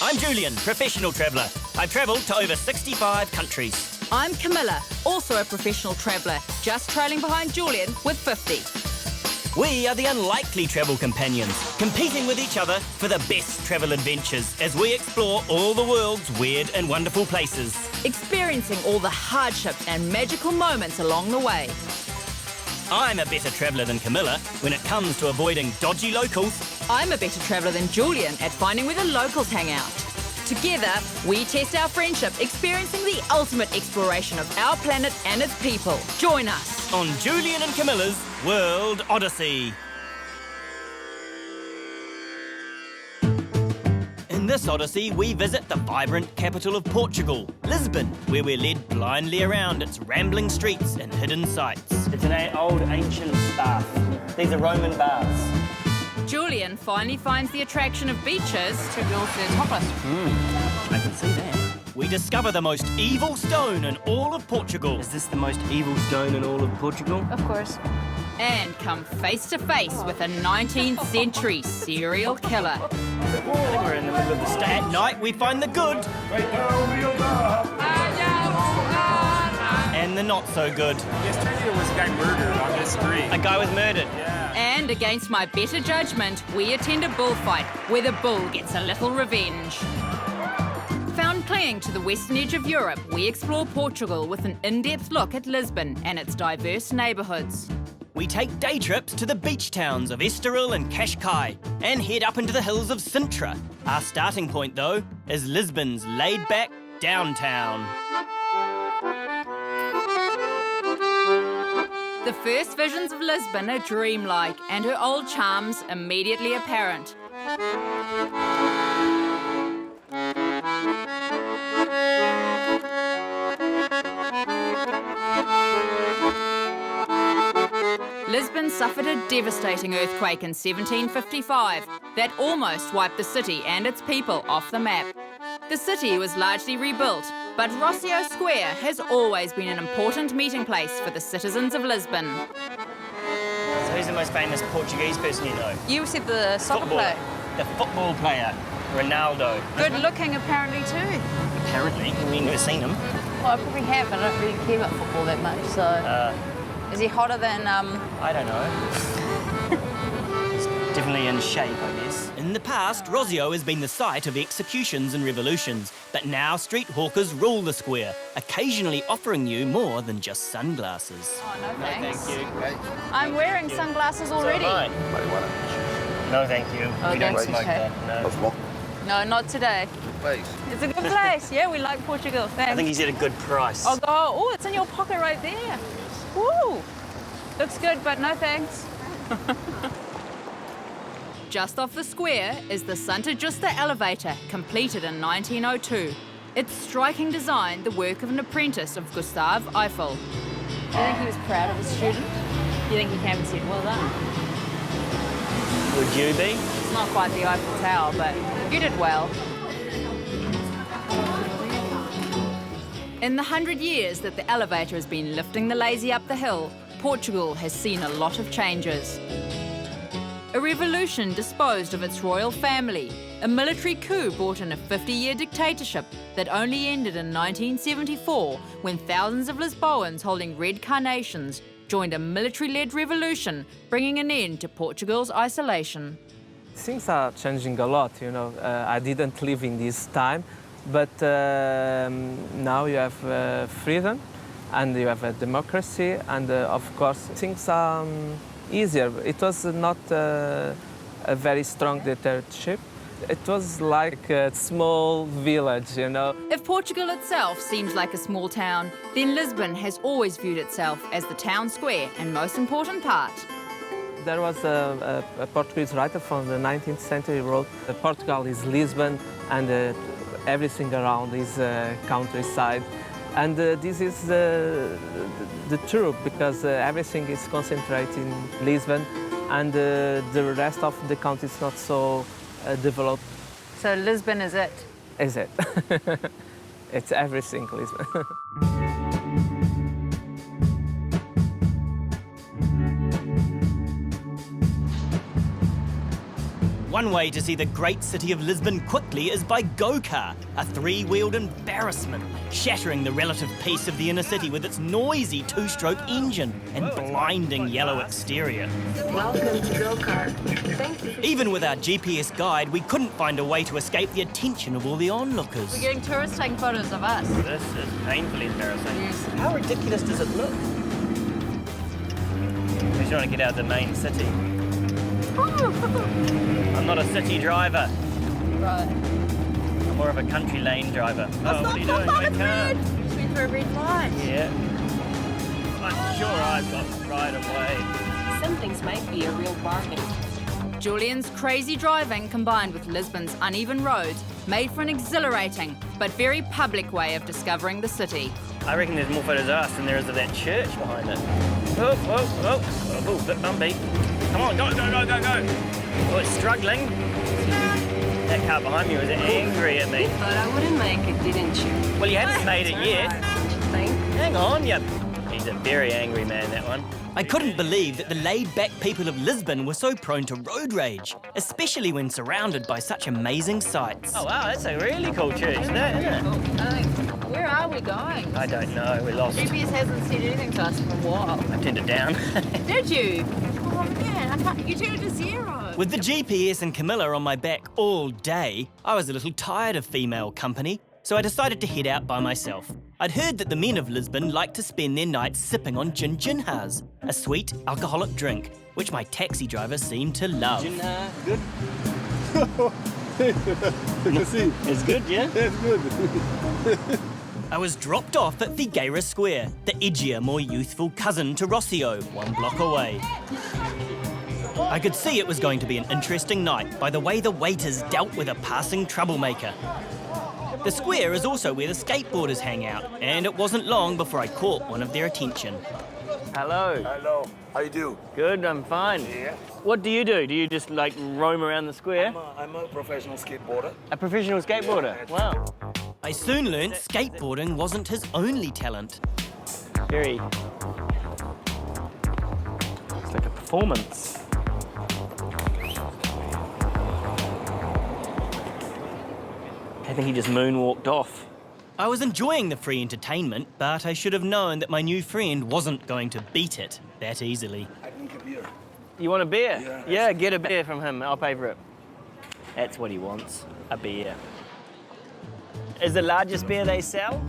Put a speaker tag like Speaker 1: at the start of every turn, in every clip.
Speaker 1: I'm Julian, professional traveller. I've travelled to over 65 countries.
Speaker 2: I'm Camilla, also a professional traveller, just trailing behind Julian with 50.
Speaker 1: We are the unlikely travel companions, competing with each other for the best travel adventures as we explore all the world's weird and wonderful places.
Speaker 2: Experiencing all the hardships and magical moments along the way.
Speaker 1: I'm a better traveller than Camilla when it comes to avoiding dodgy locals.
Speaker 2: I'm a better traveller than Julian at finding where the locals hang out. Together, we test our friendship, experiencing the ultimate exploration of our planet and its people. Join us
Speaker 1: On Julian and Camilla's World Odyssey. In this Odyssey, we visit the vibrant capital of Portugal, Lisbon, where we're led blindly around its rambling streets and hidden sights. It's an old ancient bath. These are Roman baths.
Speaker 2: Julian finally finds the attraction of beaches.
Speaker 3: Took you all to the topless.
Speaker 1: I can see that. We discover the most evil stone in all of Portugal. Is this the most evil stone in all of Portugal?
Speaker 3: Of course.
Speaker 2: And come face to face with a 19th century serial killer.
Speaker 1: I think we're in the middle of the stay. At night, we find the good. And the not so good.
Speaker 4: Yesterday there was a guy murdered on this street.
Speaker 1: A guy was murdered.
Speaker 4: Yeah.
Speaker 2: And against my better judgment, we attend a bullfight where the bull gets a little revenge. Found clinging to the western edge of Europe, we explore Portugal with an in-depth look at Lisbon and its diverse neighbourhoods.
Speaker 1: We take day trips to the beach towns of Estoril and Cascais and head up into the hills of Sintra. Our starting point, though, is Lisbon's laid-back downtown.
Speaker 2: The first visions of Lisbon are dreamlike and her old charms immediately apparent. Lisbon suffered a devastating earthquake in 1755 that almost wiped the city and its people off the map. The city was largely rebuilt, but Rossio Square has always been an important meeting place for the citizens of Lisbon.
Speaker 1: So who's the most famous Portuguese person you know?
Speaker 3: You said the soccer player.
Speaker 1: The football player, Ronaldo.
Speaker 3: Good looking apparently too.
Speaker 1: Apparently, we've never seen him.
Speaker 3: Well, I probably have, but I don't really care about football that much, so... Is he hotter than,
Speaker 1: I don't know. He's definitely in shape, I guess. In the past, Rossio has been the site of executions and revolutions, but now street hawkers rule the square, occasionally offering you more than just sunglasses.
Speaker 3: Oh, no thanks.
Speaker 1: Thank you.
Speaker 3: I'm wearing sunglasses already.
Speaker 1: So am I. No, thank you.
Speaker 3: Oh,
Speaker 1: we don't
Speaker 3: thanks,
Speaker 1: smoke
Speaker 3: okay.
Speaker 1: that, no.
Speaker 3: No, not today. It's a good place. Yeah, we like Portugal. Thanks.
Speaker 1: I think he's at a good price.
Speaker 3: Oh, it's in your pocket right there. Woo! Looks good, but no thanks.
Speaker 2: Just off the square is the Santa Justa elevator, completed in 1902. Its striking design, the work of an apprentice of Gustave Eiffel.
Speaker 3: Do you think he was proud of his student? Do you think he came and said, well done?
Speaker 1: Would you be?
Speaker 3: It's not quite the Eiffel Tower, but you did well.
Speaker 2: In the 100 years that the elevator has been lifting the lazy up the hill, Portugal has seen a lot of changes. A revolution disposed of its royal family. A military coup brought in a 50-year dictatorship that only ended in 1974 when thousands of Lisboans holding red carnations joined a military-led revolution, bringing an end to Portugal's isolation.
Speaker 5: Things are changing a lot, you know. I didn't live in this time, but now you have freedom and you have a democracy, and of course things are easier. It was not a very strong dictatorship. It was like a small village, you know.
Speaker 2: If Portugal itself seems like a small town, then Lisbon has always viewed itself as the town square and most important part.
Speaker 5: There was a Portuguese writer from the 19th century who wrote, Portugal is Lisbon and everything around is countryside. And this is the truth, because everything is concentrated in Lisbon and the rest of the country is not so developed.
Speaker 3: So Lisbon is it?
Speaker 5: Is it? It's everything, Lisbon.
Speaker 1: One way to see the great city of Lisbon quickly is by go-kart, a three-wheeled embarrassment, shattering the relative peace of the inner city with its noisy two-stroke engine and blinding yellow exterior.
Speaker 6: Welcome to go-kart. Thank you.
Speaker 1: Even with our GPS guide, we couldn't find a way to escape the attention of all the onlookers.
Speaker 2: We're getting tourists taking photos of us.
Speaker 1: This is painfully embarrassing. How ridiculous does it look? We're trying to get out of the main city. I'm not a city driver.
Speaker 2: Right.
Speaker 1: I'm more of a country lane driver. Oh, what are you doing? My car.
Speaker 2: Just went through a red light.
Speaker 1: Yeah. I'm sure I've got right of way.
Speaker 6: Some things might be a real bargain.
Speaker 2: Julian's crazy driving combined with Lisbon's uneven roads made for an exhilarating but very public way of discovering the city.
Speaker 1: I reckon there's more photos of us than there is of that church behind it. Whoa, whoa, whoa. Oh, bit bumpy. Come on, go, go, go, go, go. Oh, it's struggling. That car behind me was angry at me.
Speaker 6: Thought I wouldn't make it, didn't you?
Speaker 1: Well, you haven't made it yet.
Speaker 6: Think?
Speaker 1: Hang on, you. He's a very angry man, that one. I couldn't believe that the laid-back people of Lisbon were so prone to road rage, especially when surrounded by such amazing sights. Oh, wow, that's a really cool church, isn't it?
Speaker 2: Where are we going?
Speaker 1: I don't know, we're lost.
Speaker 2: GPS hasn't said anything to us for a while.
Speaker 1: I turned it down.
Speaker 2: Did you? Oh man, I can't, you turned it to 0.
Speaker 1: With the GPS and Camilla on my back all day, I was a little tired of female company, so I decided to head out by myself. I'd heard that the men of Lisbon like to spend their nights sipping on ginginhas, a sweet alcoholic drink, which my taxi driver seemed to love.
Speaker 7: Ginginha, good?
Speaker 1: It's good, yeah?
Speaker 7: It's good.
Speaker 1: I was dropped off at Figueira Square, the edgier, more youthful cousin to Rossio, 1 block away. I could see it was going to be an interesting night by the way the waiters dealt with a passing troublemaker. The square is also where the skateboarders hang out, and it wasn't long before I caught one of their attention. Hello.
Speaker 7: Hello. How you do?
Speaker 1: Good, I'm fine.
Speaker 7: Yeah.
Speaker 1: What do? Do you just like roam around the square?
Speaker 7: I'm a professional skateboarder.
Speaker 1: A professional skateboarder? Wow. I soon learned skateboarding wasn't his only talent. Very... It's like a performance. I think he just moonwalked off. I was enjoying the free entertainment, but I should have known that my new friend wasn't going to beat it that easily.
Speaker 7: I drink a beer.
Speaker 1: You want a beer?
Speaker 7: Yeah.
Speaker 1: Yeah, get a beer from him. I'll pay for it. That's what he wants, a beer. Is the largest beer they sell?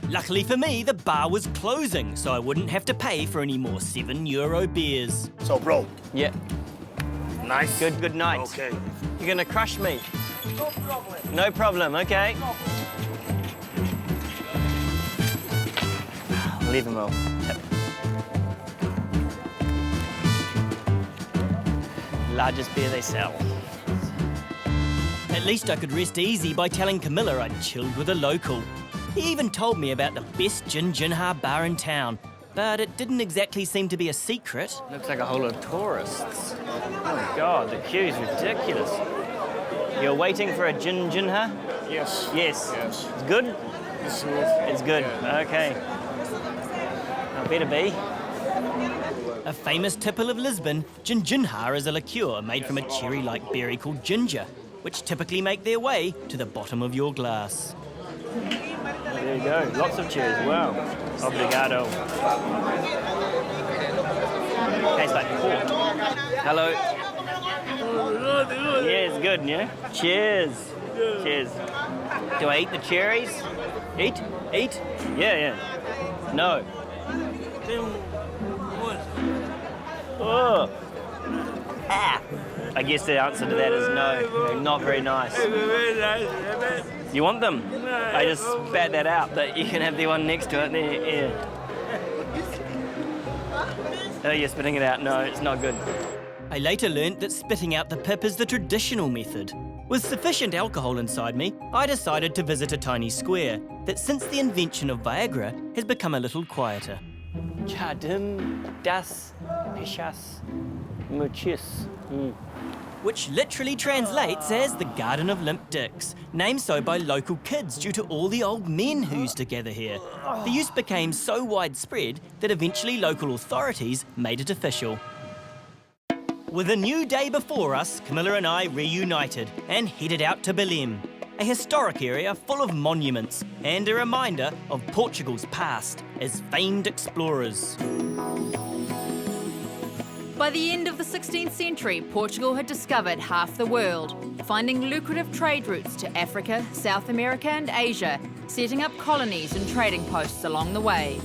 Speaker 1: Luckily for me, the bar was closing, so I wouldn't have to pay for any more €7 beers.
Speaker 7: So, bro.
Speaker 1: Yeah.
Speaker 7: Nice.
Speaker 1: Good night.
Speaker 7: Okay.
Speaker 1: You're gonna crush me.
Speaker 7: No problem.
Speaker 1: No problem, okay. Leave him all. Largest beer they sell. At least I could rest easy by telling Camilla I'd chilled with a local. He even told me about the best ginginha bar in town, but it didn't exactly seem to be a secret. Looks like a whole lot of tourists. Oh God, the queue's ridiculous. You're waiting for a ginginha?
Speaker 7: Yes.
Speaker 1: Yes.
Speaker 7: Yes.
Speaker 1: It's good?
Speaker 7: It's good.
Speaker 1: It's good, okay. I better be. A famous tipple of Lisbon, ginginha is a liqueur made from a cherry-like berry called ginger, which typically make their way to the bottom of your glass. There you go, lots of cherries, wow. Obrigado. Tastes like port. Hello. Yeah, it's good, yeah? Cheers. Cheers. Do I eat the cherries? Eat? Eat? Yeah. No. Oh. Ah. I guess the answer to that is no. They're not very nice. You want them? I just spat that out, but you can have the one next to it. There, yeah. Oh, you're spitting it out. No, it's not good. I later learnt that spitting out the pip is the traditional method. With sufficient alcohol inside me, I decided to visit a tiny square that since the invention of Viagra has become a little quieter. Jardim das Peixes Muchis. Which literally translates as the Garden of Limp Dicks, named so by local kids due to all the old men who used to gather here. The use became so widespread that eventually local authorities made it official. With a new day before us, Camilla and I reunited and headed out to Belém, a historic area full of monuments and a reminder of Portugal's past as famed explorers.
Speaker 2: By the end of the 16th century, Portugal had discovered half the world, finding lucrative trade routes to Africa, South America and Asia, setting up colonies and trading posts along the way.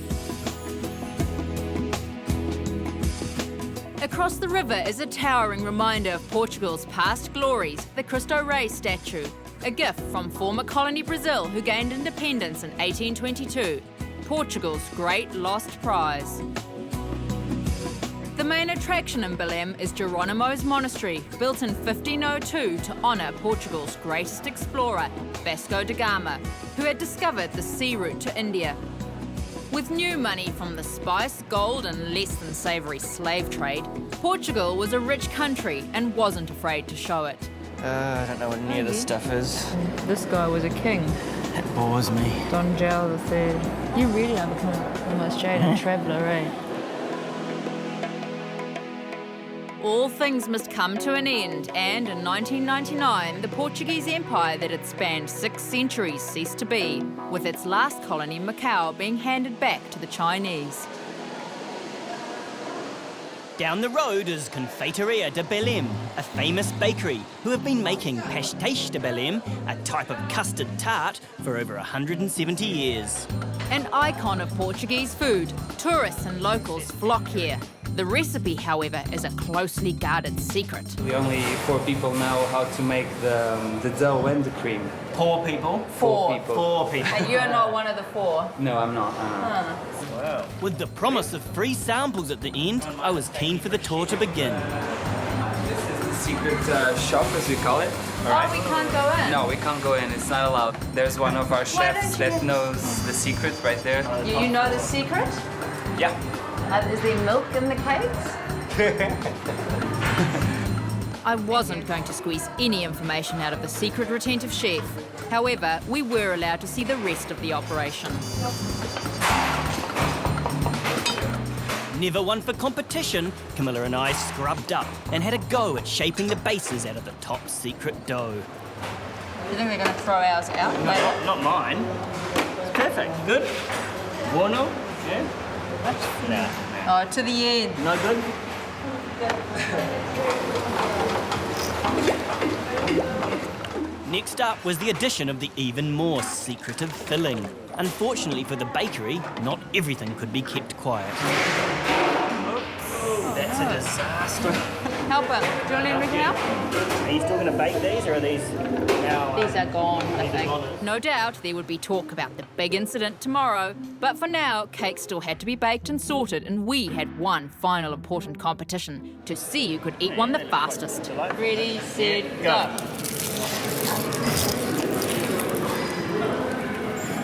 Speaker 2: Across the river is a towering reminder of Portugal's past glories, the Cristo Rei statue, a gift from former colony Brazil who gained independence in 1822, Portugal's great lost prize. The main attraction in Belém is Jerónimo's Monastery, built in 1502 to honour Portugal's greatest explorer, Vasco da Gama, who had discovered the sea route to India. With new money from the spice, gold and less than savoury slave trade, Portugal was a rich country and wasn't afraid to show it.
Speaker 7: I don't know what any of this stuff is.
Speaker 3: This guy was a king.
Speaker 7: That bores me.
Speaker 3: Don João III. You really are becoming almost jaded traveller, eh?
Speaker 2: All things must come to an end, and in 1999, the Portuguese Empire that had spanned 6 centuries ceased to be, with its last colony, Macau, being handed back to the Chinese.
Speaker 1: Down the road is Confeitaria de Belém, a famous bakery who have been making pastéis de Belém, a type of custard tart, for over 170 years.
Speaker 2: An icon of Portuguese food, tourists and locals flock here. The recipe, however, is a closely guarded secret.
Speaker 4: We only 4 people know how to make the dough and the cream.
Speaker 1: Poor people?
Speaker 4: 4 people.
Speaker 1: 4 people.
Speaker 2: And you're not one of the 4.
Speaker 4: No, I'm not.
Speaker 1: Wow. With the promise of free samples at the end, I was keen for the tour to begin.
Speaker 4: This is the secret shop, as we call it.
Speaker 2: Oh, we can't go in?
Speaker 4: No, we can't go in. It's not allowed. There's one of our chefs that knows the secret right there.
Speaker 2: You know the secret?
Speaker 4: Yeah.
Speaker 2: Is there milk in the cakes? I wasn't going to squeeze any information out of the secret retentive chef. However, we were allowed to see the rest of the operation.
Speaker 1: Never one for competition, Camilla and I scrubbed up and had a go at shaping the bases out of the top secret dough.
Speaker 2: Do you think they're going to throw ours out?
Speaker 1: Not mine. It's perfect. Good? Bueno? Yeah? Nah.
Speaker 2: Oh, to the end.
Speaker 1: No good? Next up was the addition of the even more secretive filling. Unfortunately for the bakery, not everything could be kept quiet. That's a disaster.
Speaker 2: Help him. Julian, we can help?
Speaker 1: Are you still going to bake these, or are these now?
Speaker 2: These are gone, I think.
Speaker 1: gone.
Speaker 2: No doubt there would be talk about the big incident tomorrow, but for now, cakes still had to be baked and sorted, and we had one final important competition to see who could eat one the fastest. Ready, set, go.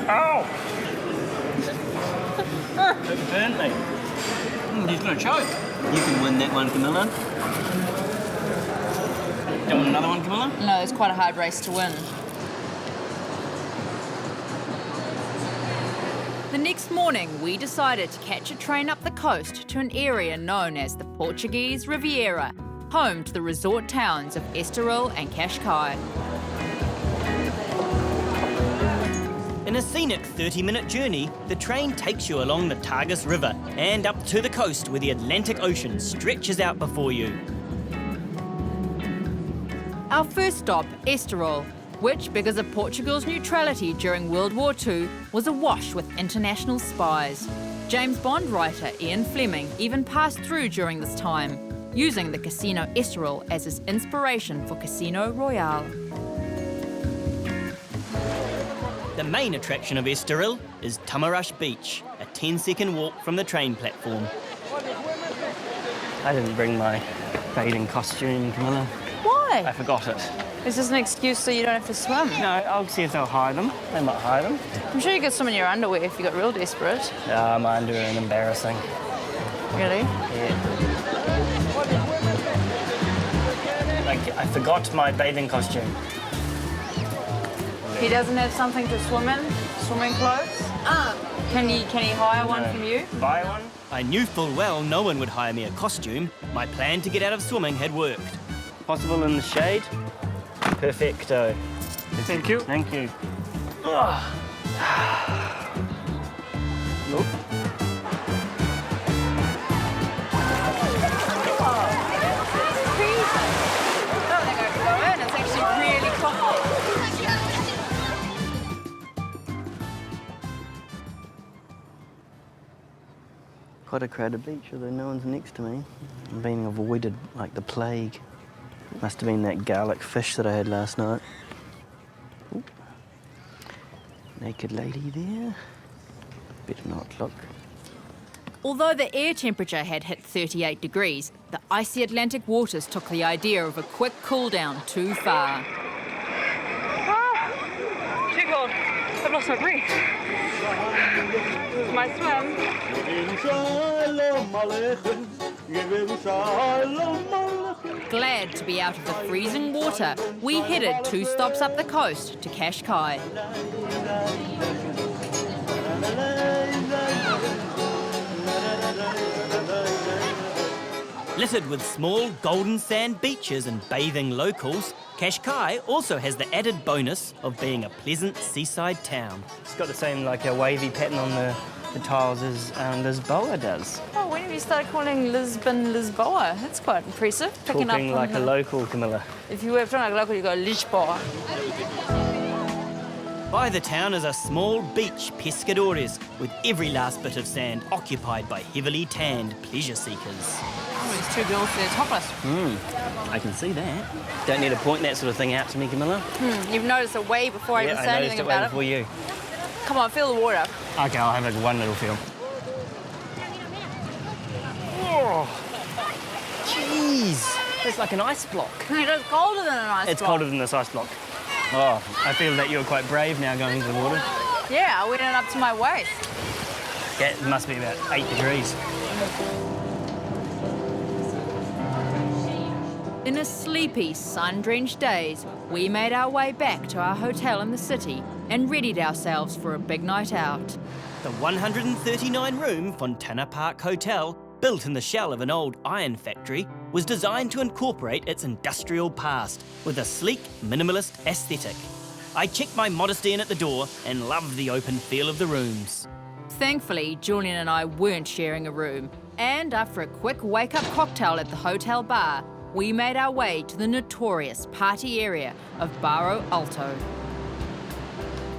Speaker 1: Ow! It burned me. He's going to choke. You can win that one, Camilla. Do you want another one, Camilla?
Speaker 2: No, it's quite a hard race to win. The next morning, we decided to catch a train up the coast to an area known as the Portuguese Riviera, home to the resort towns of Estoril and Cascais.
Speaker 1: In a scenic 30-minute journey, the train takes you along the Tagus River and up to the coast where the Atlantic Ocean stretches out before you.
Speaker 2: Our first stop, Estoril, which, because of Portugal's neutrality during World War II, was awash with international spies. James Bond writer Ian Fleming even passed through during this time, using the Casino Estoril as his inspiration for Casino Royale.
Speaker 1: The main attraction of Estoril is Tamarush Beach, a 10-second walk from the train platform.
Speaker 7: I didn't bring my bathing costume, Camilla.
Speaker 3: Why?
Speaker 7: I forgot it.
Speaker 3: Is this an excuse so you don't have to swim?
Speaker 7: No, I'll see if they'll hide them. They might hide them.
Speaker 3: I'm sure you could swim in your underwear if you got real desperate.
Speaker 7: My underwear is embarrassing.
Speaker 3: Really?
Speaker 7: Yeah. I forgot my bathing costume.
Speaker 3: He doesn't have something to swim in? Swimming clothes? Can he hire one from you?
Speaker 7: Buy one?
Speaker 1: I knew full well no one would hire me a costume. My plan to get out of swimming had worked.
Speaker 7: Possible in the shade? Perfecto.
Speaker 8: Thank you.
Speaker 7: Thank you. Nope.
Speaker 3: It's actually really cold.
Speaker 7: Quite a crowded beach, although no one's next to me. I'm being avoided like the plague. Must have been that garlic fish that I had last night. Ooh. Naked lady there. Better not look.
Speaker 2: Although the air temperature had hit 38 degrees, the icy Atlantic waters took the idea of a quick cool down too far.
Speaker 3: Too cold. I've lost my breath. This is my swim.
Speaker 2: Glad to be out of the freezing water, we headed 2 stops up the coast to Cascais.
Speaker 1: Littered with small golden sand beaches and bathing locals, Cascais also has the added bonus of being a pleasant seaside town.
Speaker 7: It's got the same like a wavy pattern on the tiles as Lisboa does.
Speaker 3: Oh, when have you started calling Lisbon Lisboa? That's quite impressive. Picking
Speaker 7: Talking
Speaker 3: up on
Speaker 7: like a local, Camilla.
Speaker 3: If you were talking like a local, you go Lisboa.
Speaker 1: By the town is a small beach, Pescadores, with every last bit of sand occupied by heavily tanned pleasure seekers.
Speaker 3: Oh, there's 2 girls there topless.
Speaker 7: I can see that. Don't need to point that sort of thing out to me, Camilla.
Speaker 3: You've noticed it way before I even say anything
Speaker 7: I
Speaker 3: about
Speaker 7: noticed it way
Speaker 3: it.
Speaker 7: before you.
Speaker 3: Come on, feel the water.
Speaker 7: Okay, I'll have like one little feel. Oh, jeez. It's like an ice block.
Speaker 3: It's colder than an ice
Speaker 7: It's
Speaker 3: block.
Speaker 7: colder than this ice block. Oh, I feel that you're quite brave now going into the water.
Speaker 3: Yeah, I went in up to my waist.
Speaker 7: That must be about 8 degrees.
Speaker 2: In a sleepy, sun-drenched days, we made our way back to our hotel in the city and readied ourselves for a big night out.
Speaker 1: The 139-room Fontana Park Hotel, built in the shell of an old iron factory, was designed to incorporate its industrial past with a sleek, minimalist aesthetic. I checked my modesty in at the door and loved the open feel of the rooms.
Speaker 2: Thankfully, Julian and I weren't sharing a room, and after a quick wake-up cocktail at the hotel bar, we made our way to the notorious party area of Barro Alto.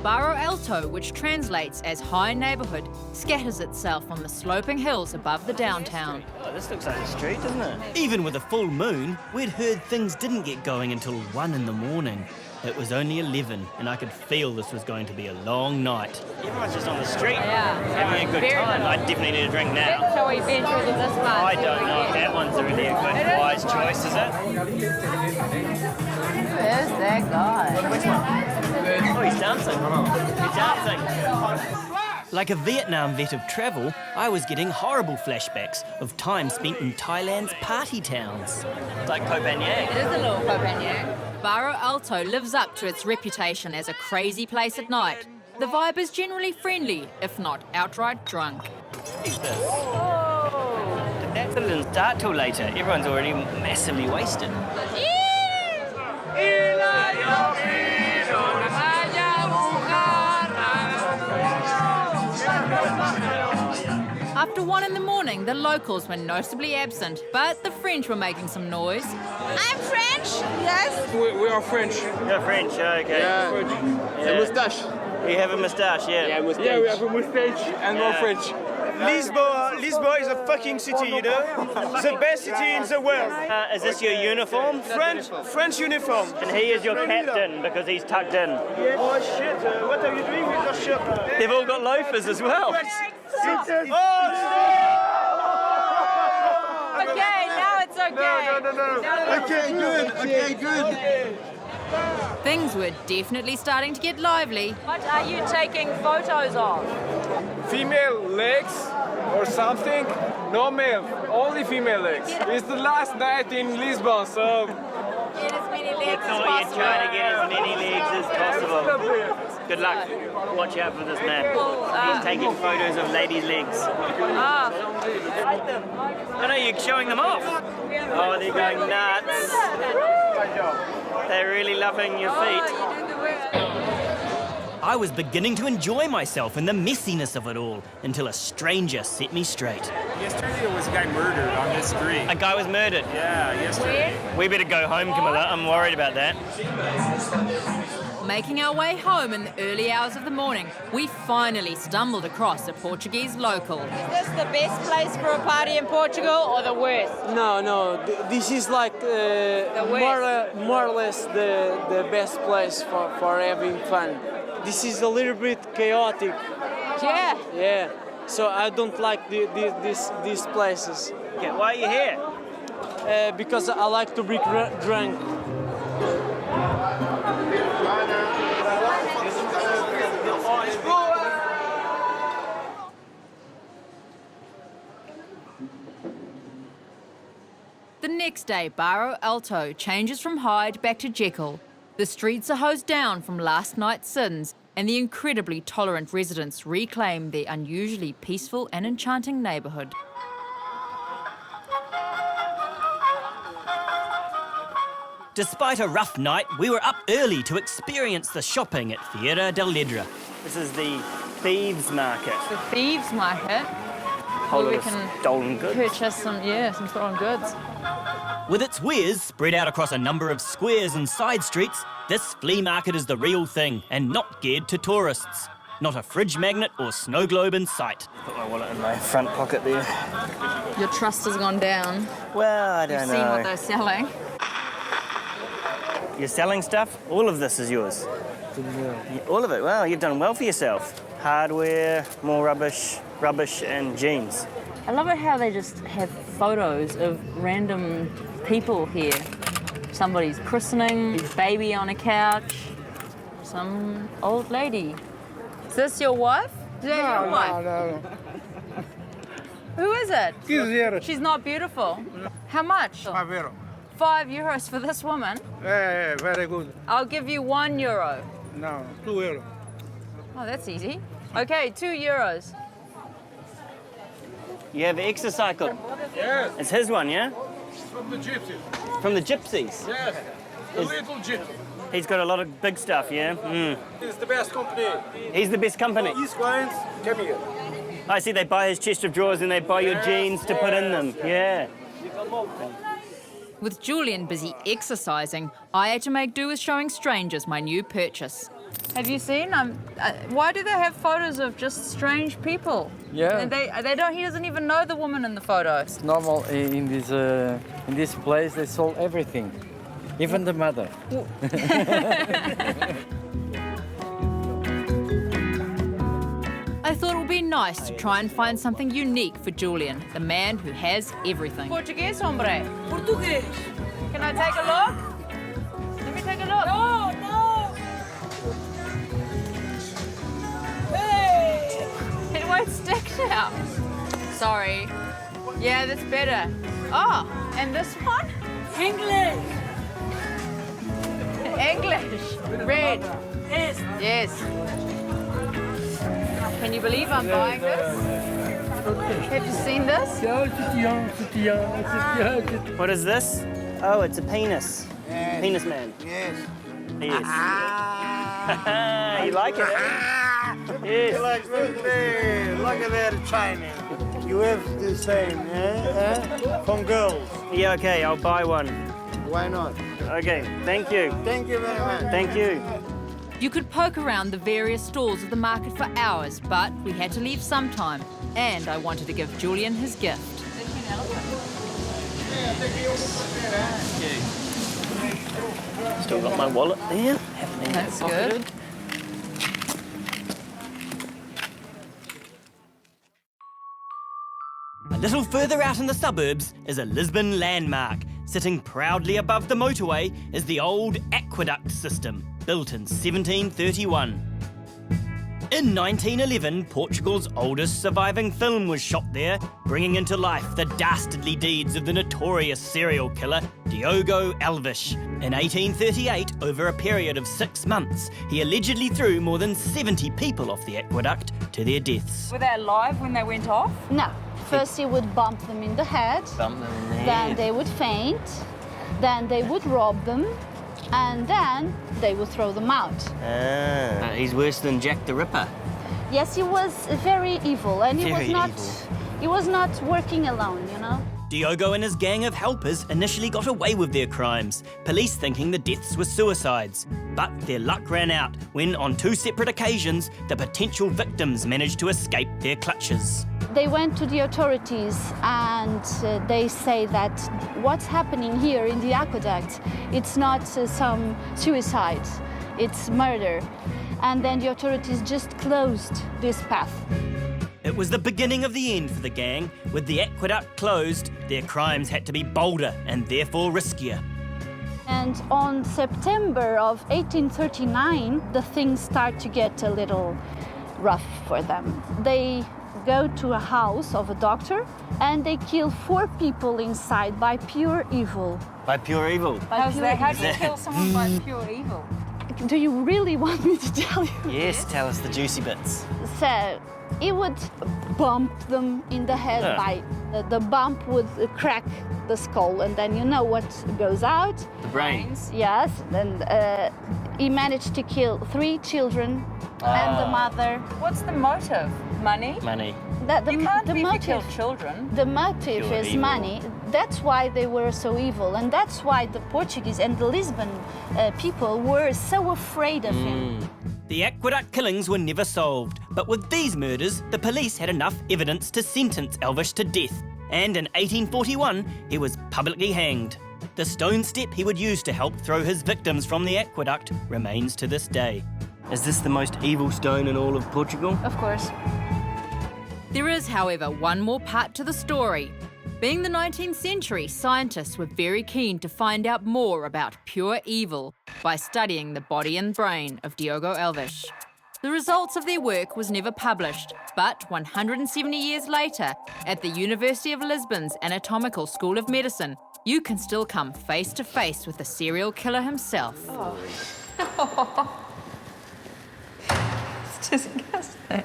Speaker 2: Barro Alto, which translates as high neighbourhood, scatters itself on the sloping hills above the downtown.
Speaker 7: Oh, this looks like a street, doesn't it?
Speaker 1: Even with a full moon, we'd heard things didn't get going until 1 in the morning. It was only 11, and I could feel this was going to be a long night. Everyone's just on the street, having a good time. I definitely need a drink now.
Speaker 3: Shall we venture into this one?
Speaker 7: I don't know if that one's really a good wise choice, is it?
Speaker 3: Where's that guy?
Speaker 7: Which one? Oh, he's dancing. He's dancing.
Speaker 1: Like a Vietnam vet of travel, I was getting horrible flashbacks of time spent in Thailand's party towns.
Speaker 7: Like Koh Phangan.
Speaker 3: It is a little Copenhagen.
Speaker 2: Barro Alto lives up to its reputation as a crazy place at night. The vibe is generally friendly, if not outright drunk.
Speaker 7: That didn't start till later. Everyone's already massively wasted.
Speaker 2: After 1 in the morning, the locals were noticeably absent, but the French were making some noise.
Speaker 3: I'm French. Yes.
Speaker 8: We are French.
Speaker 7: You're French, okay.
Speaker 8: Yeah. A moustache.
Speaker 7: You have a moustache, yeah.
Speaker 8: Moustache. Yeah, we have a moustache and we're French.
Speaker 9: Lisbon is a fucking city, you know? The best city in the world.
Speaker 7: Is this your uniform?
Speaker 9: French uniform.
Speaker 7: And he is your captain because he's tucked in.
Speaker 9: Oh shit, what are you doing with your shirt?
Speaker 7: They've all got loafers as well.
Speaker 3: Okay, now it's okay.
Speaker 9: No. Okay, good.
Speaker 2: Things were definitely starting to get lively.
Speaker 3: What are you taking photos of?
Speaker 8: Female legs or something? No male, only female legs. It's the last night in Lisbon, so...
Speaker 3: Get as many legs
Speaker 7: That's all you're trying to get as many legs as possible.
Speaker 1: Good luck. Watch out for this man. He's taking photos of ladies' legs. I know you're showing them off. Oh, they're going nuts. They're really loving your feet. I was beginning to enjoy myself in the messiness of it all until a stranger set me straight.
Speaker 10: Yesterday there was a guy murdered on this street.
Speaker 1: A guy was murdered?
Speaker 10: Yeah, yesterday.
Speaker 1: We better go home, Camilla. I'm worried about that.
Speaker 2: Making our way home in the early hours of the morning, we finally stumbled across a Portuguese local.
Speaker 11: Is this the best place for a party in Portugal or the worst?
Speaker 12: No. This is like more or less the best place for having fun. This is a little bit chaotic.
Speaker 11: Yeah.
Speaker 12: Yeah. So I don't like these places.
Speaker 1: Okay, why are you here?
Speaker 12: Because I like to be drunk.
Speaker 2: The next day, Barro Alto changes from Hyde back to Jekyll. The streets are hosed down from last night's sins, and the incredibly tolerant residents reclaim their unusually peaceful and enchanting neighbourhood.
Speaker 1: Despite a rough night, we were up early to experience the shopping at Feira del Ledra. This is the thieves' market.
Speaker 3: The thieves' market.
Speaker 1: Whole
Speaker 3: where
Speaker 1: lot
Speaker 3: we
Speaker 1: of
Speaker 3: can
Speaker 1: stolen goods.
Speaker 3: purchase some stolen goods.
Speaker 1: With its wares spread out across a number of squares and side streets, this flea market is the real thing and not geared to tourists. Not a fridge magnet or snow globe in sight. Put my wallet in my front pocket there.
Speaker 3: Your trust has gone down.
Speaker 1: Well, I don't
Speaker 3: You've
Speaker 1: know.
Speaker 3: seen what they're selling.
Speaker 1: You're selling stuff? All of this is yours? Yeah, all of it? Wow, you've done well for yourself. Hardware, more rubbish, and jeans.
Speaker 3: I love it how they just have photos of random people here. Somebody's christening, baby on a couch, some old lady. Is this your wife? Is that your wife?
Speaker 13: No.
Speaker 3: Who is it?
Speaker 13: €15.
Speaker 3: She's not beautiful. How much?
Speaker 13: €5.
Speaker 3: €5 for this woman?
Speaker 13: Yeah, very good.
Speaker 3: I'll give you €1.
Speaker 13: No, €2.
Speaker 3: Oh, that's easy. Okay, €2.
Speaker 1: You have an exocycle?
Speaker 13: Yes.
Speaker 1: It's his one, yeah?
Speaker 13: From the gypsies.
Speaker 1: From the gypsies?
Speaker 13: Yes, the little gypsy.
Speaker 1: He's got a lot of big stuff, yeah?
Speaker 13: He's the best company.
Speaker 1: He's the best company?
Speaker 13: His clients, come here.
Speaker 1: I see they buy his chest of drawers and they buy your jeans to put in them, yeah.
Speaker 2: With Julian busy exercising, I had to make do with showing strangers my new purchase.
Speaker 3: Have you seen? Why do they have photos of just strange people?
Speaker 12: Yeah.
Speaker 3: And they don't. He doesn't even know the woman in the photo.
Speaker 12: It's normal in this place. They sold everything, even the mother.
Speaker 2: I thought it would be nice to try and find something unique for Julian, the man who has everything.
Speaker 3: Portuguese, hombre.
Speaker 11: Português.
Speaker 3: Can I take a look? Let me take a look.
Speaker 11: No.
Speaker 3: It won't stick now. Sorry. Yeah, that's better. Oh, and this one?
Speaker 11: English.
Speaker 3: English. Red.
Speaker 11: Yes.
Speaker 3: Yes. Can you believe I'm buying this? Have you seen this?
Speaker 1: What is this? Oh, it's a penis.
Speaker 13: Yes.
Speaker 1: Penis man.
Speaker 13: Yes.
Speaker 1: Yes. You like it, eh? Yes.
Speaker 13: Look at that China. You have the same, eh? From girls.
Speaker 1: Yeah, okay, I'll buy one.
Speaker 13: Why not?
Speaker 1: Okay, thank you.
Speaker 13: Thank you very much.
Speaker 1: Thank you.
Speaker 2: You could poke around the various stalls of the market for hours, but we had to leave sometime, and I wanted to give Julian his gift.
Speaker 1: Still got my wallet there.
Speaker 3: That's good.
Speaker 1: A little further out in the suburbs is a Lisbon landmark. Sitting proudly above the motorway is the old aqueduct system, built in 1731. In 1911, Portugal's oldest surviving film was shot there, bringing into life the dastardly deeds of the notorious serial killer Diogo Alves. In 1838, over a period of 6 months, he allegedly threw more than 70 people off the aqueduct to their deaths.
Speaker 2: Were they alive when they went off?
Speaker 14: No. First he would bump them in the head, then they would faint, then they would rob them, and then they would throw them out.
Speaker 7: He's worse than Jack the Ripper.
Speaker 14: Yes, he was very evil, and he was not working alone, you know.
Speaker 1: Diogo and his gang of helpers initially got away with their crimes, police thinking the deaths were suicides. But their luck ran out when, on 2 separate occasions, the potential victims managed to escape their clutches.
Speaker 14: They went to the authorities and they say that what's happening here in the aqueduct, it's not some suicide, it's murder. And then the authorities just closed this path.
Speaker 1: It was the beginning of the end for the gang. With the aqueduct closed, their crimes had to be bolder and therefore riskier.
Speaker 14: And on September of 1839, the things start to get a little rough for them. They go to a house of a doctor and they kill 4 people inside by pure evil.
Speaker 7: By pure evil?
Speaker 2: How do you kill someone by pure evil?
Speaker 14: Do you really want me to tell you?
Speaker 7: Yes, tell us the juicy bits.
Speaker 14: So, he would bump them in the head by... the bump would crack the skull, and then you know what goes out.
Speaker 7: The brains.
Speaker 14: Yes, and he managed to kill 3 children and the mother.
Speaker 2: What's the motive? Money?
Speaker 7: Money.
Speaker 2: You can't really kill children.
Speaker 14: The motive
Speaker 7: Pure
Speaker 14: is
Speaker 7: evil.
Speaker 14: money. That's why they were so evil, and that's why the Portuguese and the Lisbon people were so afraid of him.
Speaker 1: The aqueduct killings were never solved, but with these murders, the police had enough evidence to sentence Alves to death. And in 1841, he was publicly hanged. The stone step he would use to help throw his victims from the aqueduct remains to this day.
Speaker 7: Is this the most evil stone in all of Portugal?
Speaker 14: Of course.
Speaker 2: There is, however, one more part to the story. Being the 19th century, scientists were very keen to find out more about pure evil by studying the body and brain of Diogo Alves. The results of their work was never published, but 170 years later, at the University of Lisbon's Anatomical School of Medicine, you can still come face to face with the serial killer himself.
Speaker 3: Oh. It's disgusting.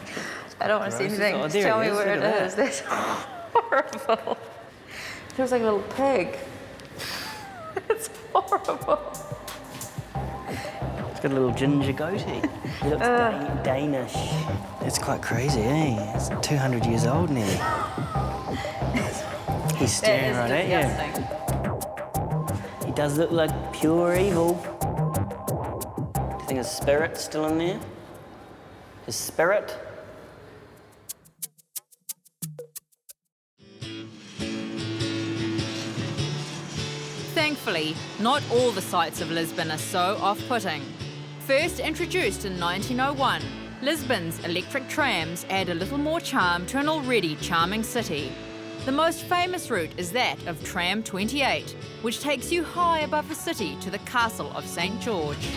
Speaker 3: I don't want to see anything. Just tell me where it is. That's horrible. It looks like a little pig. It's horrible.
Speaker 7: It's got a little ginger goatee. He looks Danish. It's quite crazy, eh? It's 200 years old nearly. He's staring right at you. He does look like pure evil. Do you think his spirit's still in there? His spirit?
Speaker 2: Thankfully, not all the sights of Lisbon are so off-putting. First introduced in 1901, Lisbon's electric trams add a little more charm to an already charming city. The most famous route is that of Tram 28, which takes you high above the city to the castle of St. George.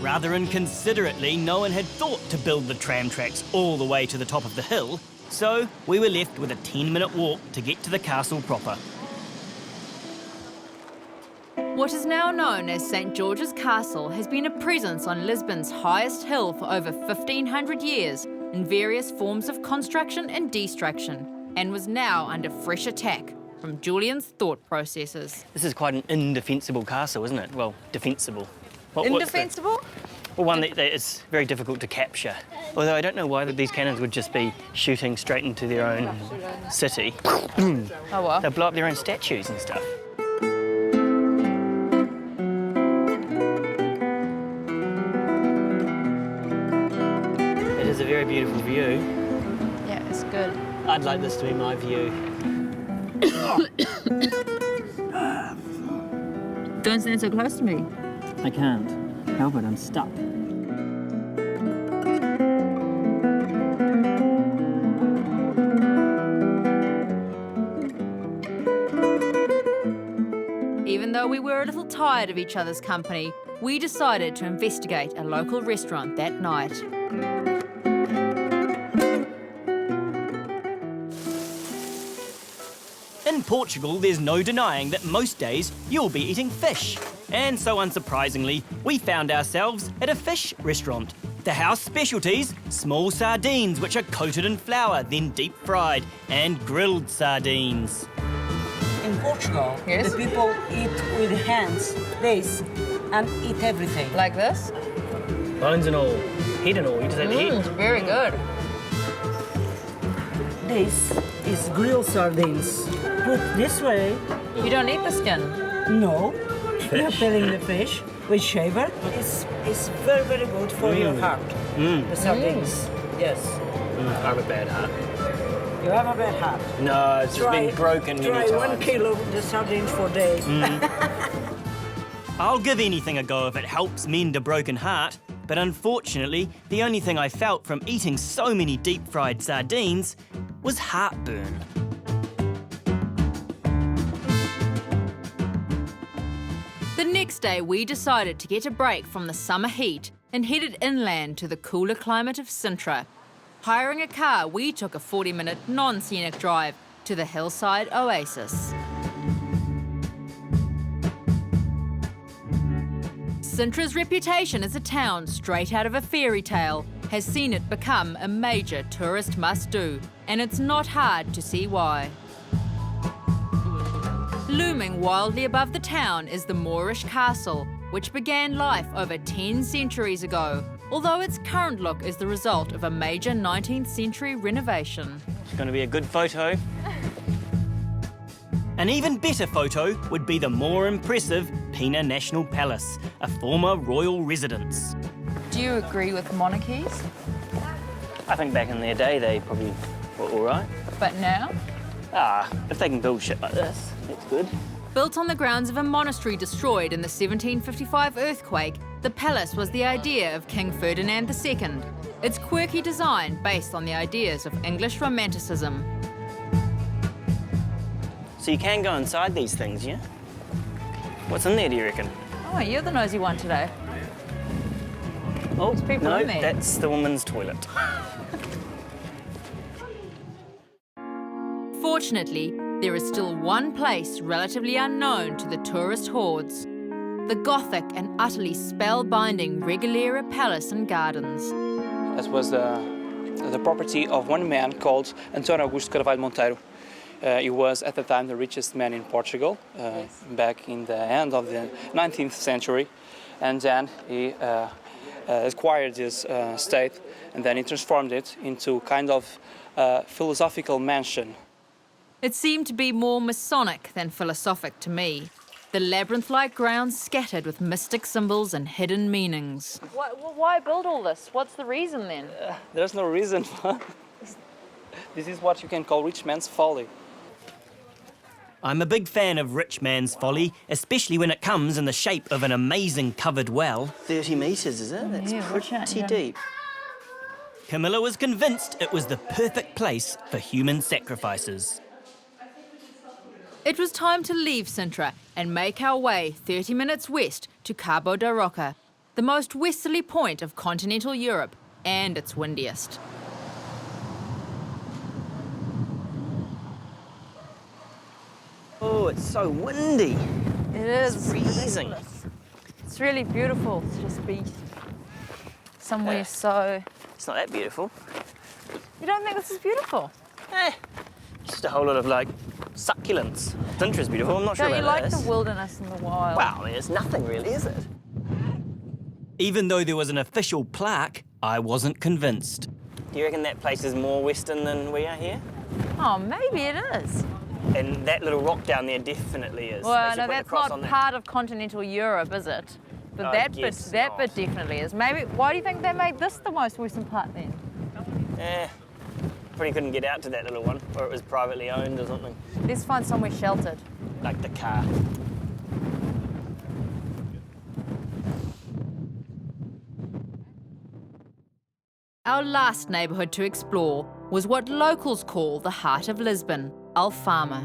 Speaker 1: Rather inconsiderately, no one had thought to build the tram tracks all the way to the top of the hill, so we were left with a 10-minute walk to get to the castle proper.
Speaker 2: What is now known as St. George's Castle has been a presence on Lisbon's highest hill for over 1,500 years in various forms of construction and destruction, and was now under fresh attack from Julian's thought processes.
Speaker 7: This is quite an indefensible castle, isn't it? Well, defensible.
Speaker 2: Indefensible?
Speaker 7: Well, one that is very difficult to capture. Although I don't know why these cannons would just be shooting straight into their own city.
Speaker 2: Oh, well.
Speaker 7: They'll blow up their own statues and stuff. It is a very beautiful view.
Speaker 14: Yeah, it's good.
Speaker 7: I'd like this to be my view.
Speaker 3: Don't stand so close to me.
Speaker 7: I can't help it, I'm stuck.
Speaker 2: Even though we were a little tired of each other's company, we decided to investigate a local restaurant that night.
Speaker 1: In Portugal, there's no denying that most days you'll be eating fish. And so unsurprisingly, we found ourselves at a fish restaurant. The house specialties, small sardines which are coated in flour, then deep fried, and grilled sardines.
Speaker 15: In Portugal,
Speaker 2: Yes?
Speaker 15: the people eat with hands, this, and eat everything.
Speaker 2: Like this?
Speaker 1: Bones and all, head and all, you just had the head.
Speaker 2: Very good.
Speaker 15: This is grilled sardines. Put this way.
Speaker 2: You don't eat the skin?
Speaker 15: No. You're peeling the fish with shaver. It's very, very good for your heart. The sardines. Yes.
Speaker 1: I have a bad heart.
Speaker 15: You have a bad heart.
Speaker 1: No, it's just been broken many times.
Speaker 15: Try 1 kilo of the sardines for a day.
Speaker 1: I'll give anything a go if it helps mend a broken heart, but unfortunately, the only thing I felt from eating so many deep-fried sardines was heartburn.
Speaker 2: The next day, we decided to get a break from the summer heat and headed inland to the cooler climate of Sintra. Hiring a car, we took a 40-minute non-scenic drive to the hillside oasis. Sintra's reputation as a town straight out of a fairy tale has seen it become a major tourist must-do, and it's not hard to see why. Looming wildly above the town is the Moorish castle, which began life over 10 centuries ago, although its current look is the result of a major 19th century renovation.
Speaker 1: It's going to be a good photo. An even better photo would be the more impressive Pina National Palace, a former royal residence.
Speaker 2: Do you agree with monarchies?
Speaker 1: I think back in their day they probably were all right.
Speaker 2: But now?
Speaker 1: If they can build shit like this, that's good.
Speaker 2: Built on the grounds of a monastery destroyed in the 1755 earthquake, the palace was the idea of King Ferdinand II. Its quirky design based on the ideas of English Romanticism.
Speaker 1: So you can go inside these things, yeah? What's in there, do you reckon?
Speaker 2: Oh, you're the nosy one today.
Speaker 1: Oh,
Speaker 2: There's people
Speaker 1: no,
Speaker 2: in there.
Speaker 1: that's the woman's toilet.
Speaker 2: Fortunately, there is still one place relatively unknown to the tourist hordes. The Gothic and utterly spellbinding Regaleira Palace and Gardens.
Speaker 16: That was the property of one man called António Augusto Carvalho Monteiro. He was at the time the richest man in Portugal, back in the end of the 19th century. And then he acquired this estate, and then he transformed it into kind of philosophical mansion.
Speaker 2: It seemed to be more Masonic than philosophic to me. The labyrinth-like grounds scattered with mystic symbols and hidden meanings. Why build all this? What's the reason then?
Speaker 16: There's no reason. This is what you can call rich man's folly.
Speaker 1: I'm a big fan of rich man's folly, especially when it comes in the shape of an amazing covered well.
Speaker 7: 30 metres, is it? That's pretty deep.
Speaker 1: Camilla was convinced it was the perfect place for human sacrifices.
Speaker 2: It was time to leave Sintra and make our way 30 minutes west to Cabo da Roca, the most westerly point of continental Europe and its windiest.
Speaker 7: Oh, it's so windy.
Speaker 2: It is.
Speaker 7: It's freezing.
Speaker 2: It's really beautiful to just be somewhere so...
Speaker 1: It's not that beautiful.
Speaker 2: You don't think this is beautiful?
Speaker 1: Just a whole lot of, like, succulents. Sintra's beautiful, I'm not sure
Speaker 2: Don't
Speaker 1: about
Speaker 2: you like
Speaker 1: this.
Speaker 2: the wilderness and the wild?
Speaker 1: Well, I mean, it's nothing really, is it? Even though there was an official plaque, I wasn't convinced. Do you reckon that place is more western than we are here?
Speaker 2: Oh, maybe it is.
Speaker 1: And that little rock down there definitely is.
Speaker 2: Well, no, that's not part of continental Europe, is it? But that bit definitely is. Maybe. Why do you think they made this the most western part then?
Speaker 1: Probably couldn't get out to that little one, or it was privately owned or something.
Speaker 2: Let's find somewhere sheltered.
Speaker 1: Like the car.
Speaker 2: Our last neighbourhood to explore was what locals call the heart of Lisbon, Alfama.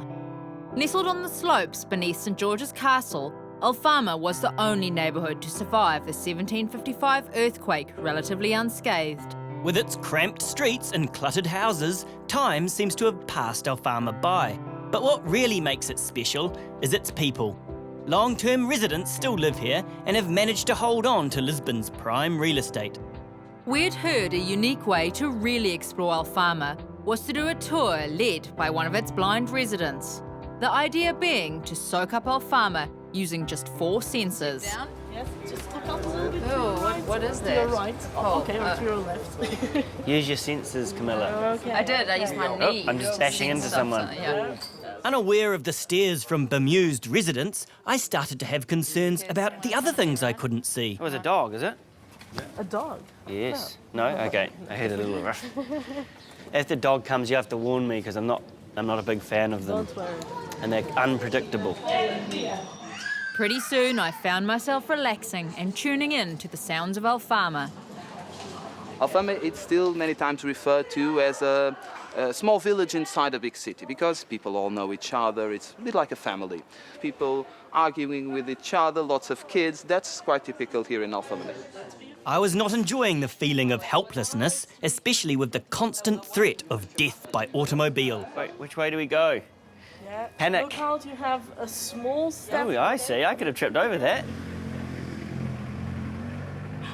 Speaker 2: Nestled on the slopes beneath St George's Castle, Alfama was the only neighbourhood to survive the 1755 earthquake relatively unscathed.
Speaker 1: With its cramped streets and cluttered houses, time seems to have passed Alfama by. But what really makes it special is its people. Long-term residents still live here and have managed to hold on to Lisbon's prime real estate.
Speaker 2: We'd heard a unique way to really explore Alfama was to do a tour led by one of its blind residents. The idea being to soak up Alfama using just 4 senses.
Speaker 17: Yes, just tap out a little bit.
Speaker 2: Oh, what is
Speaker 17: To
Speaker 2: that?
Speaker 17: your right.
Speaker 2: Oh,
Speaker 17: Okay, or to your left.
Speaker 7: Use your senses, Camilla.
Speaker 17: Okay.
Speaker 2: I did, I used my knee.
Speaker 7: I'm just bashing into someone.
Speaker 2: Yeah.
Speaker 1: Unaware of the stares from bemused residents, I started to have concerns about the other things I couldn't see.
Speaker 7: Oh, it's a dog, is it?
Speaker 17: A dog?
Speaker 7: Yes. No? Okay. I heard a little rush. If the dog comes, you have to warn me because I'm not a big fan of them.
Speaker 17: Don't worry.
Speaker 7: And they're unpredictable.
Speaker 2: Pretty soon I found myself relaxing and tuning in to the sounds of Alfama.
Speaker 18: Alfama, it's still many times referred to as a small village inside a big city because people all know each other. It's a bit like a family. People arguing with each other, lots of kids. That's quite typical here in Alfama.
Speaker 1: I was not enjoying the feeling of helplessness, especially with the constant threat of death by automobile.
Speaker 7: Wait, which way do we go?
Speaker 17: Yeah.
Speaker 7: Panic.
Speaker 17: Look out, you have a small step.
Speaker 7: Oh, I see. I could have tripped over that.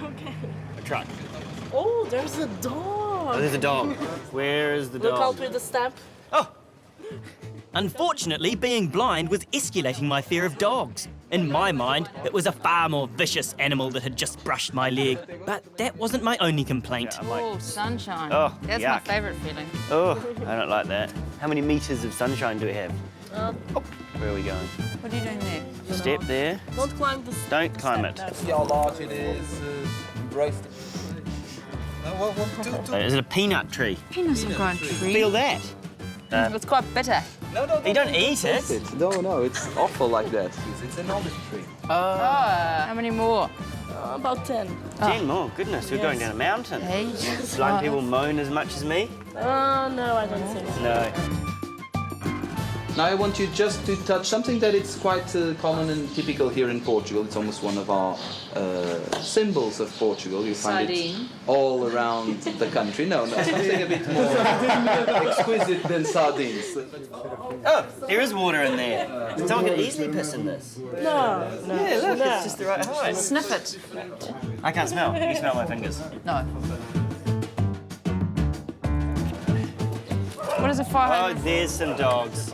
Speaker 17: Okay.
Speaker 7: A truck.
Speaker 17: Oh, there's a dog.
Speaker 7: Oh, there's a dog. Where is the
Speaker 17: Look
Speaker 7: dog?
Speaker 17: out with the step.
Speaker 1: Unfortunately, being blind was escalating my fear of dogs. In my mind, it was a far more vicious animal that had just brushed my leg. But that wasn't my only complaint.
Speaker 2: Oh, sunshine.
Speaker 1: Oh,
Speaker 2: That's
Speaker 1: yuck.
Speaker 2: my favourite feeling.
Speaker 7: Oh, I don't like that. How many metres of sunshine do we have? Where are we going?
Speaker 2: What are you doing there?
Speaker 7: Step there.
Speaker 17: Don't climb the
Speaker 7: Don't climb it.
Speaker 18: See how large it is. Embrace it.
Speaker 7: Is it a peanut tree?
Speaker 2: Peanuts have grown tree.
Speaker 7: Feel that.
Speaker 2: It's quite bitter.
Speaker 7: You don't eat it.
Speaker 18: No, it's awful like that. It's an olive tree.
Speaker 2: How many more?
Speaker 17: about 10.
Speaker 7: 10 more? Goodness, you're going down a mountain. Blind people moan as much as me?
Speaker 17: No, I don't think so.
Speaker 7: No.
Speaker 18: Now I want you just to touch something that is quite common and typical here in Portugal. It's almost one of our symbols of Portugal. You find
Speaker 2: Sardine.
Speaker 18: it all around the country. No, something a bit more exquisite than sardines.
Speaker 7: Oh, there is water in there. Someone could easily piss in this.
Speaker 17: No.
Speaker 7: Yeah, look, it's just the right height.
Speaker 2: Sniff it.
Speaker 7: I can't smell. You smell my fingers.
Speaker 2: No. What is a fire
Speaker 7: Oh,
Speaker 2: hydrant?
Speaker 7: there's some dogs.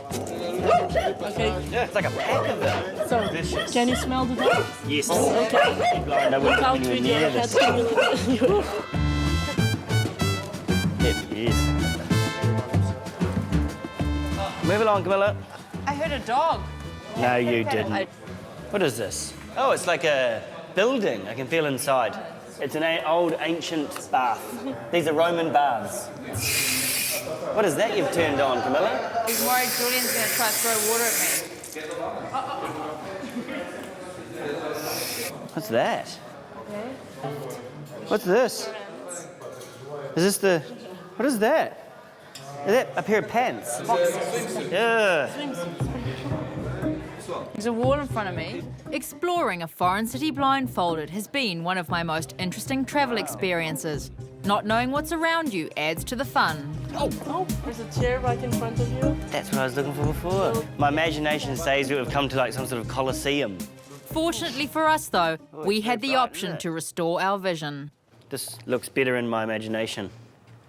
Speaker 17: Okay.
Speaker 7: Yeah, it's like a pack of them.
Speaker 17: So,
Speaker 7: Delicious.
Speaker 17: can you smell the dog?
Speaker 7: Yes.
Speaker 17: Okay.
Speaker 7: No,
Speaker 17: Look out
Speaker 7: anywhere
Speaker 17: with
Speaker 7: near
Speaker 17: your head.
Speaker 7: this. Yes. Move along, Camilla.
Speaker 2: I heard a dog.
Speaker 7: No, you didn't. What is this? Oh, it's like a building. I can feel inside. It's an old, ancient bath. These are Roman baths. What is that you've turned on, Camilla?
Speaker 2: He's worried Julian's going to try to throw water at me.
Speaker 7: What's that? What's this? Is this the... What is that? Is that a pair of pants? Yeah.
Speaker 2: There's a wall in front of me. Exploring a foreign city blindfolded has been one of my most interesting travel experiences. Not knowing what's around you adds to the fun.
Speaker 17: Oh, there's a chair right in front of you.
Speaker 7: That's what I was looking for before. My imagination says we would have come to like some sort of coliseum.
Speaker 2: Fortunately for us, though, we had the option to restore our vision.
Speaker 7: This looks better in my imagination.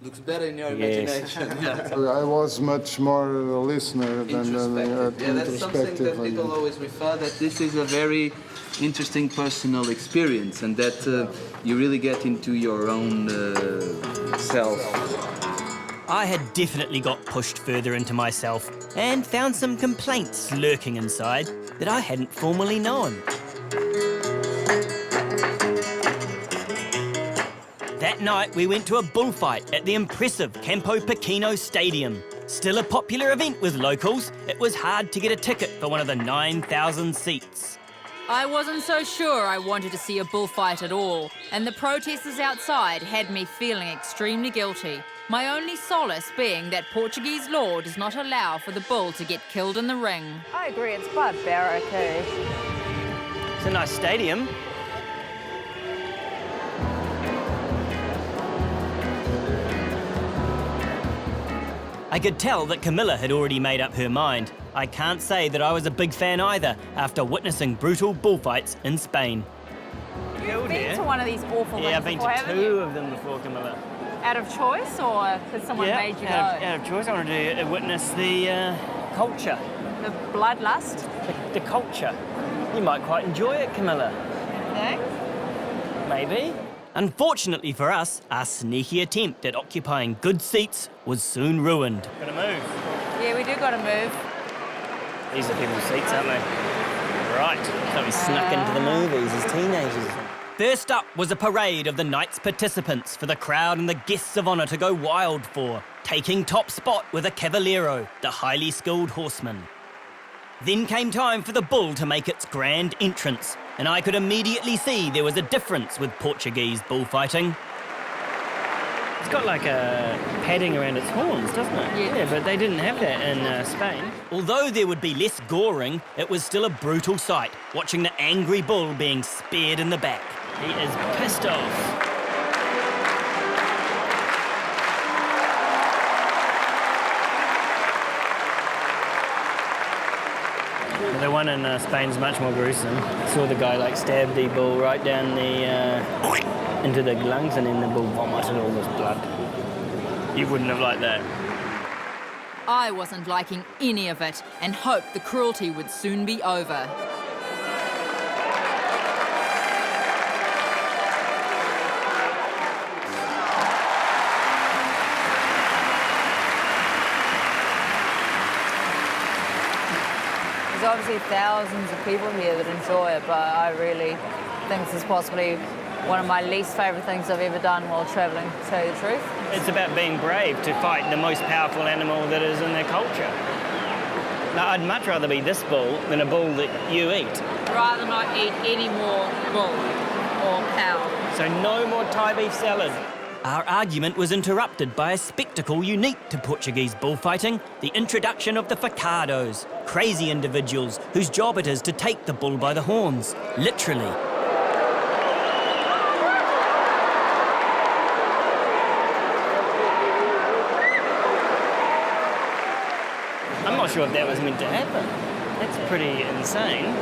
Speaker 18: Looks better in your
Speaker 7: Yes.
Speaker 18: imagination.
Speaker 19: I was much more a listener than
Speaker 18: Yeah, that's something that people always refer that this is a very interesting personal experience and that you really get into your own self.
Speaker 1: I had definitely got pushed further into myself and found some complaints lurking inside that I hadn't formerly known. That night we went to a bullfight at the impressive Campo Pequeno Stadium. Still a popular event with locals, it was hard to get a ticket for one of the 9,000 seats.
Speaker 2: I wasn't so sure I wanted to see a bullfight at all, and the protesters outside had me feeling extremely guilty. My only solace being that Portuguese law does not allow for the bull to get killed in the ring.
Speaker 3: I agree, it's barbaric, eh?
Speaker 7: It's a nice stadium. I could tell that Camilla had already made up her mind. I can't say that I was a big fan either after witnessing brutal bullfights in Spain.
Speaker 2: You've been to one of these awful
Speaker 7: Yeah,
Speaker 2: things
Speaker 7: I've been
Speaker 2: before,
Speaker 7: to
Speaker 2: haven't
Speaker 7: two
Speaker 2: you?
Speaker 7: of them before, Camilla.
Speaker 2: Out of choice, or because someone made you go?
Speaker 7: Out of choice. I wanted to witness the culture.
Speaker 2: The bloodlust?
Speaker 7: The culture. You might quite enjoy it, Camilla.
Speaker 2: Thanks.
Speaker 7: Maybe. Unfortunately for us, our sneaky attempt at occupying good seats was soon ruined. Gotta move.
Speaker 2: Yeah, we do got to move.
Speaker 7: These are people's seats, aren't they? Right. So we snuck into the movies as teenagers. First up was a parade of the night's participants for the crowd and the guests of honour to go wild for, taking top spot with a Cavaliero, the highly skilled horseman. Then came time for the bull to make its grand entrance, and I could immediately see there was a difference with Portuguese bullfighting. It's got like a padding around its horns, doesn't it? Yeah, but they didn't have that in Spain. Although there would be less goring, it was still a brutal sight, watching the angry bull being speared in the back. He is pissed off. The one in Spain's much more gruesome. I saw the guy like stab the bull right down the into the lungs, and then the bull vomited all this blood. You wouldn't have liked that.
Speaker 2: I wasn't liking any of it and hoped the cruelty would soon be over. There's obviously thousands of people here that enjoy it, but I really think this is possibly one of my least favourite things I've ever done while travelling, to tell you the truth.
Speaker 7: It's about being brave to fight the most powerful animal that is in their culture. Now, I'd much rather be this bull than a bull that you eat.
Speaker 2: I'd rather not eat any more bull or cow.
Speaker 7: So no more Thai beef salad. Our argument was interrupted by a spectacle unique to Portuguese bullfighting, the introduction of the facados, crazy individuals whose job it is to take the bull by the horns, literally. I'm not sure if that was meant to happen. That's pretty insane.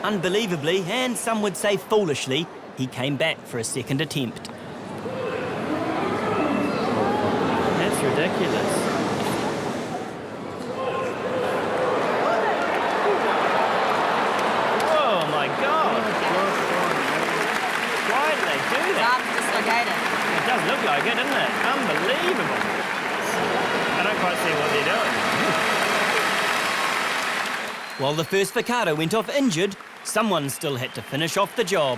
Speaker 7: Unbelievably, and some would say foolishly, he came back for a second attempt. That's ridiculous. Oh my God! Why did they do that?
Speaker 2: Dislocated.
Speaker 7: It does look like it, doesn't it? Unbelievable. I don't quite see what they're doing. While the first facado went off injured, someone still had to finish off the job.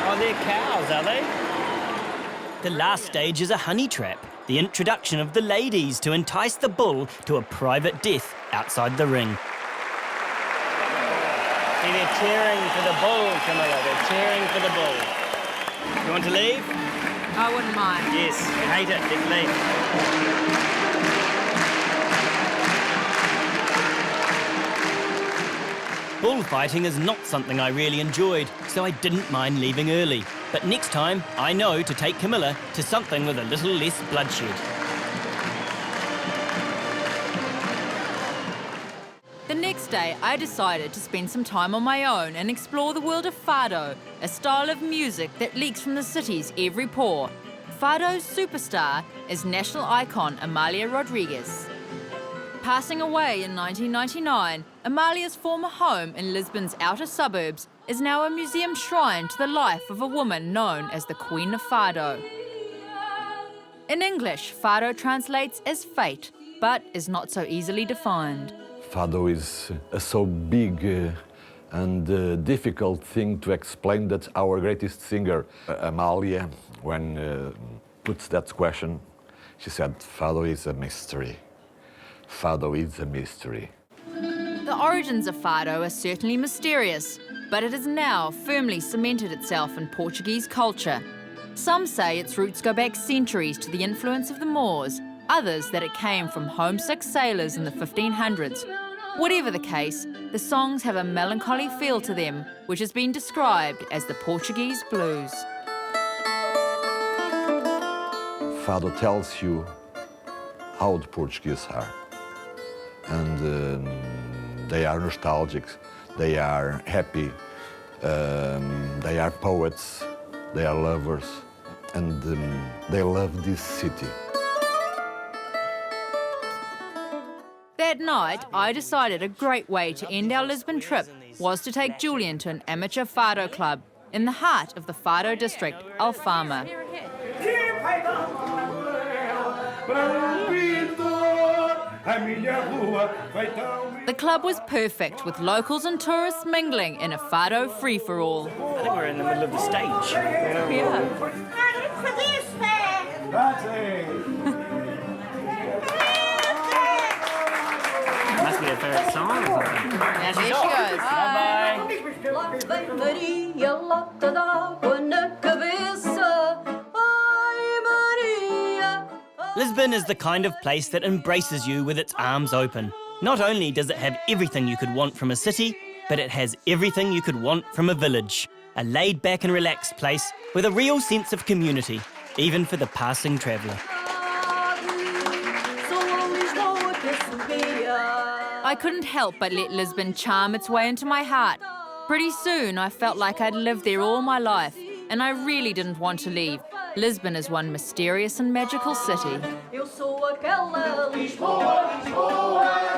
Speaker 7: Oh, they're cows, are they? The last stage is a honey trap, the introduction of the ladies to entice the bull to a private death outside the ring. See, they're cheering for the bull, Camilla. They're cheering for the bull. You want to leave?
Speaker 2: I wouldn't mind.
Speaker 7: Yes, I hate it. Let's leave. Bullfighting is not something I really enjoyed, so I didn't mind leaving early. But next time, I know to take Camilla to something with a little less bloodshed.
Speaker 2: The next day, I decided to spend some time on my own and explore the world of Fado, a style of music that leaks from the city's every pore. Fado's superstar is national icon Amália Rodrigues. Passing away in 1999, Amália's former home in Lisbon's outer suburbs is now a museum shrine to the life of a woman known as the Queen of Fado. In English, Fado translates as fate, but is not so easily defined.
Speaker 20: Fado is a so big and difficult thing to explain that our greatest singer, Amália, when puts that question, She said, Fado is a mystery. Fado is a mystery.
Speaker 2: The origins of Fado are certainly mysterious, but it has now firmly cemented itself in Portuguese culture. Some say its roots go back centuries to the influence of the Moors, others that it came from homesick sailors in the 1500s. Whatever the case, the songs have a melancholy feel to them, which has been described as the Portuguese blues.
Speaker 20: Fado tells you how the Portuguese are. And they are nostalgic, they are happy, they are poets, they are lovers, and they love this city.
Speaker 2: That night, I decided a great way to end our Lisbon trip was to take Julian to an amateur Fado club in the heart of the Fado district, Alfama. The club was perfect, with locals and tourists mingling in a Fado free-for-all.
Speaker 7: I think we're in the middle of the stage.
Speaker 2: Yeah.
Speaker 7: Must be a favorite song or something.
Speaker 2: There she goes.
Speaker 1: Lisbon is the kind of place that embraces you with its arms open. Not only does it have everything you could want from a city, but it has everything you could want from a village. A laid-back and relaxed place with a real sense of community, even for the passing traveller.
Speaker 2: I couldn't help but let Lisbon charm its way into my heart. Pretty soon, I felt like I'd lived there all my life, and I really didn't want to leave. Lisbon is one mysterious and magical city.
Speaker 21: Eu sou aquela Lisboa, Lisboa.